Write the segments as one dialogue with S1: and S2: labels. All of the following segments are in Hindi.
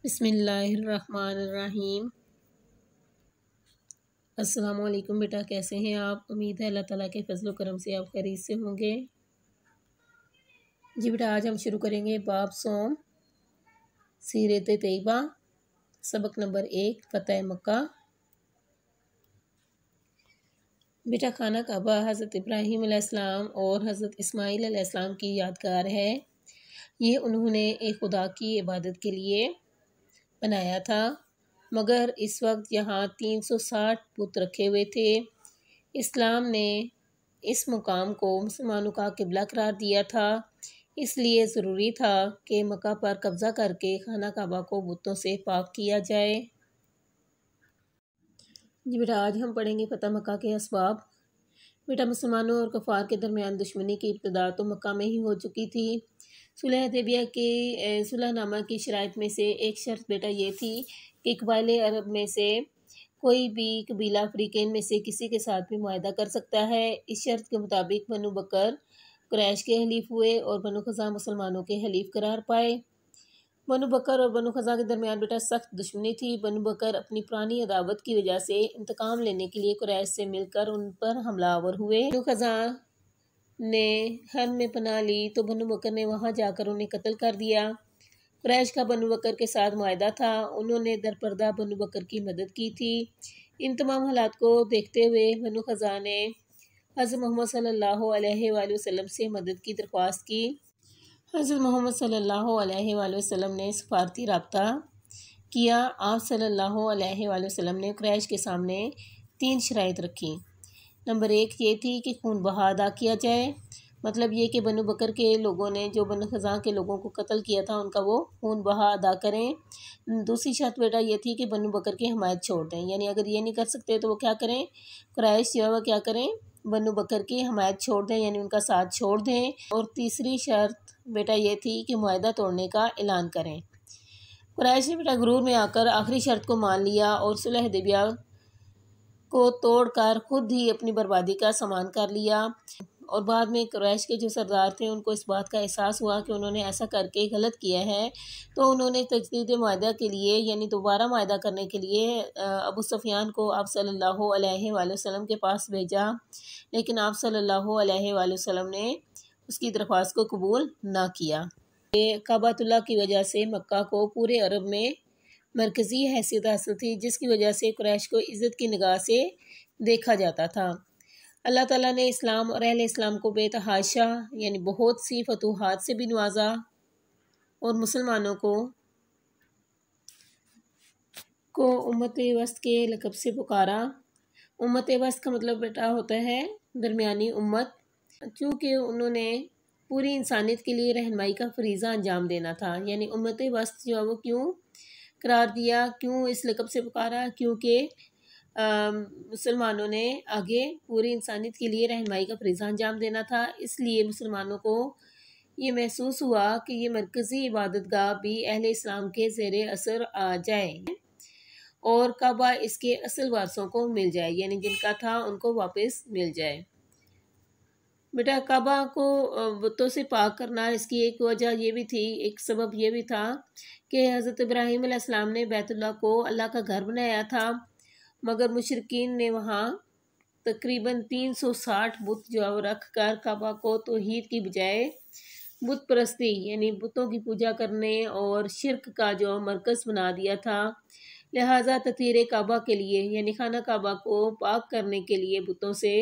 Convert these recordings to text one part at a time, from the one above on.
S1: बिस्मिल्लाहिर्रहमानिर्रहीम। अस्सलाम वालेकुम बेटा, कैसे हैं आप? उम्मीद है अल्लाह ताला के फजल करम से आप खैरियत से होंगे। जी बेटा, आज हम शुरू करेंगे बाब सोम सीरत तैयबा, सबक नंबर 1 फ़तह मक्का। बेटा, खाना काबा हज़रत इब्राहीम अलैहिस्सलाम और हज़रत इस्माईल अलैहिस्सलाम की यादगार है। ये उन्होंने एक खुदा की इबादत के लिए बनाया था, मगर इस वक्त यहाँ 360 बुत रखे हुए थे। इस्लाम ने इस मुकाम को मुसलमानों का किबला करार दिया था, इसलिए ज़रूरी था कि मक्का पर कब्ज़ा करके खाना काबा को बुतों से पाक किया जाए। जी बेटा, आज हम पढ़ेंगे फ़तह मक्का के असबाब। बेटा, मुसलमानों और कफ़ार के दरमियान दुश्मनी की इब्तिदा तो मक्का में ही हो चुकी थी। सुलह हुदैबिया के सुलहनामा की शराइत में से एक शर्त बेटा ये थी कि कबाइल अरब में से कोई भी कबीला अफ्रीकन में से किसी के साथ भी मुआहदा कर सकता है। इस शर्त के मुताबिक बनु बकर कुरैश के हलीफ हुए और बनु खज़ा मुसलमानों के हलीफ करार पाए। बनु बकर और बनु खज़ा के दरमियान बेटा सख्त दुश्मनी थी। बनु बकर अपनी पुरानी अदावत की वजह से इंतकाम लेने के लिए कुरैश से मिलकर उन पर हमलावर हुए। बनु खज़ा ने हर में पनाह ली तो बनु बकर ने वहां जाकर उन्हें कत्ल कर दिया। कुरैश का बनु बकर के साथ मुआहदा था, उन्होंने दरपर्दा बनु बकर की मदद की थी। इन तमाम हालात को देखते हुए बनु खज़ा ने हज़रत मोहम्मद सल्लल्लाहु अलैहि वसल्लम से मदद की दरख्वास्त की। हज़रत मोहम्मद सल्लल्लाहु अलैहि वसल्लम ने सफारती रब्ता किया। आप सल्लल्लाहु अलैहि वसल्लम ने कुरैश के सामने 3 शराइत रखी। नंबर 1 ये थी कि खून बहा अदा किया जाए, मतलब ये कि बनु बकर के लोगों ने जो बनु खज़ा के लोगों को कत्ल किया था उनका वो खून बहा अदा करें। दूसरी शर्त बेटा ये थी कि बनु बकर की हमायत छोड़ दें, यानी अगर ये नहीं कर सकते तो वो क्या करें, कुरैश जो है वो क्या करें, बनु बकर की हमायत छोड़ दें, यानी उनका साथ छोड़ दें। और तीसरी शर्त बेटा ये थी कि मुआहदा तोड़ने का ऐलान करें। कुरैश ने बेटा गुरूर में आकर आखिरी शर्त को मान लिया और सुलह हुदैबिया को तोड़कर खुद ही अपनी बर्बादी का सामान कर लिया। और बाद में कुरैश के जो सरदार थे उनको इस बात का एहसास हुआ कि उन्होंने ऐसा करके गलत किया है, तो उन्होंने तजदीद मुआहदा के लिए यानी दोबारा मुआहदा करने के लिए अबू सुफियान को आप सल्लल्लाहु अलैहि वसल्लम के पास भेजा, लेकिन आप सल्लल्लाहु अलैहि वसल्लम ने उसकी दरख्वास्त को कबूल ना किया। काबातुल्लाह की वजह से मक्का को पूरे अरब में मरकज़ी हैसियत हासिल थी, जिसकी वजह से कुरैश को इज़्ज़त की निगाह से देखा जाता था। अल्लाह ताला ने इस्लाम और अहले इस्लाम को बेतहाशा यानी बहुत सी फतूहात से भी नवाजा और मुसलमानों को उम्मत वस्त के लक़ब से पुकारा। उम्मत वस्त का मतलब बेटा होता है दरमियानी उम्मत, चूँकि उन्होंने पूरी इंसानियत के लिए रहनुमाई का फरीज़ा अंजाम देना था। यानी उम्मत वस्त जो है वो क्यों करार दिया, क्यों इस लक़ब से पुकारा, क्योंकि मुसलमानों ने आगे पूरी इंसानियत के लिए रहनुमाई का फरीज़ा अंजाम देना था। इसलिए मुसलमानों को ये महसूस हुआ कि ये मरकज़ी इबादतगाह भी अहले इस्लाम के ज़ेरे असर आ जाए और काबा इसके असल वारसों को मिल जाए, यानी जिनका था उनको वापस मिल जाए। बेटा, काबा को बुतों से पाक करना, इसकी एक वजह ये भी थी, एक सबब ये भी था कि हज़रत इब्राहीम अलैहिस्सलाम ने बैतुल्लाह को अल्लाह का घर बनाया था, मगर मुशरिकीन ने वहाँ तकरीबन 360 बुत जो है रख कर काबा को तौहीद की बजाय बुत परस्ती यानी बुतों की पूजा करने और शिरक का जो मरकज़ बना दिया था। लिहाजा ततीर काबा के लिए यानी खाना काबा को पाक करने के लिए बुतों से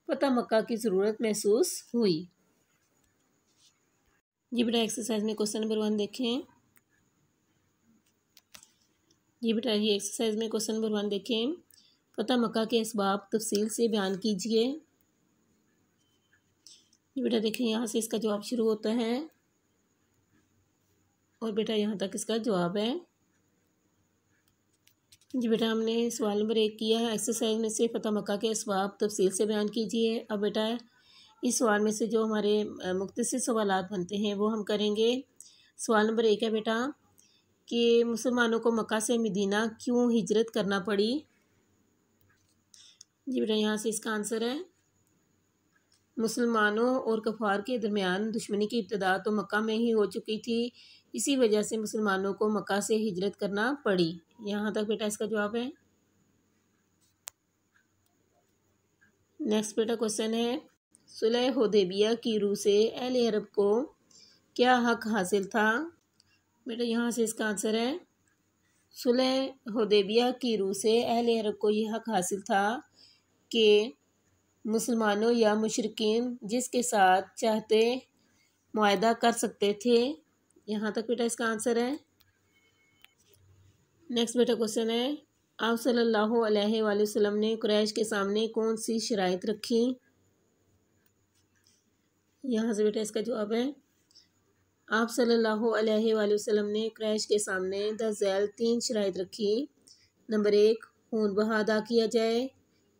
S1: फ़तह मक्का की ज़रूरत महसूस हुई। जी बेटा, एक्सरसाइज में क्वेश्चन नंबर 1 देखें। जी बेटा, ये एक्सरसाइज में क्वेश्चन नंबर 1 देखें। फ़तह मक्का के असबाब तफसील से बयान कीजिए। जी बेटा देखें, यहाँ से इसका जवाब शुरू होता है और बेटा यहाँ तक इसका जवाब है। जी बेटा, हमने सवाल नंबर 1 किया है। एक्सरसाइज में से फ़तह मक्का के असबाब तफसील से बयान कीजिए। अब बेटा इस सवाल में से जो हमारे मुख्तसर सवालात बनते हैं वो हम करेंगे। सवाल नंबर 1 है बेटा कि मुसलमानों को मक्का से मदीना क्यों हिजरत करना पड़ी। जी बेटा, यहाँ से इसका आंसर है मुसलमानों और कफ़ार के दरमियान दुश्मनी की इब्तिदा तो मक्का में ही हो चुकी थी। इसी वजह से मुसलमानों को मक्का से हिजरत करना पड़ी। यहाँ तक बेटा इसका जवाब है। नेक्स्ट बेटा क्वेश्चन है, सुलह हुदैबिया की रूह से अहले अरब को क्या हक हासिल था? बेटा यहाँ से इसका आंसर है, सुलह हुदैबिया की रूह से अहले अरब को यह हक हासिल था कि मुसलमानों या मुशरिकीन जिसके साथ चाहते मुआहदा कर सकते थे। यहाँ तक बेटा इसका आंसर है। नेक्स्ट बेटा क्वेश्चन है, आप सल्लल्लाहु अलैहि वसल्लम ने कुरैश के सामने कौन सी शराइत रखी? यहाँ से बेटा इसका जवाब है, आप सल्लल्लाहु अलैहि वसल्लम ने कुरैश के सामने 10 ज़ैल 3 शराइत रखी। नंबर 1, खून बहा अदा किया जाए।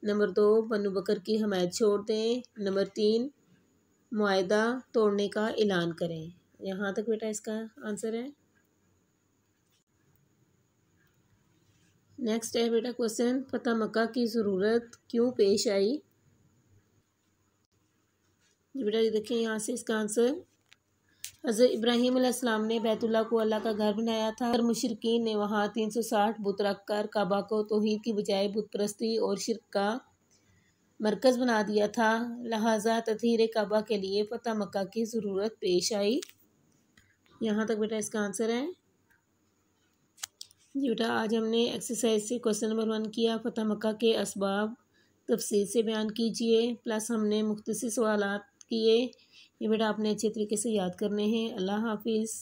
S1: नंबर 2, बनु बकर की हमायत छोड़ दें। नंबर 3, मुआहदा तोड़ने का ऐलान करें। यहाँ तक बेटा इसका आंसर है। नेक्स्ट है बेटा क्वेश्चन, फतह मक्का की ज़रूरत क्यों पेश आई? बेटा ये देखिए यहाँ से इसका आंसर, हज़रत इब्राहीम अलैहिस्सलाम ने बैतुल्लाह को अल्लाह का घर बनाया था और मुशरिकीन ने वहाँ 360 बुत रखकर काबा को तौहीद की बजाय बुत परस्ती और शिर्क का मरकज़ बना दिया था। लिहाजा तत्हीर काबा के लिए फतह मक्का की ज़रूरत पेश आई। यहाँ तक बेटा इसका आंसर है। जी बेटा आज हमने एक्सरसाइज से क्वेश्चन नंबर 1 किया, फतह मक्का के असबाब तफसील से बयान कीजिए, प्लस हमने मुख्तसर सवालात किए। ये बेटा आपने अच्छे तरीके से याद करने हैं। अल्लाह हाफिज़।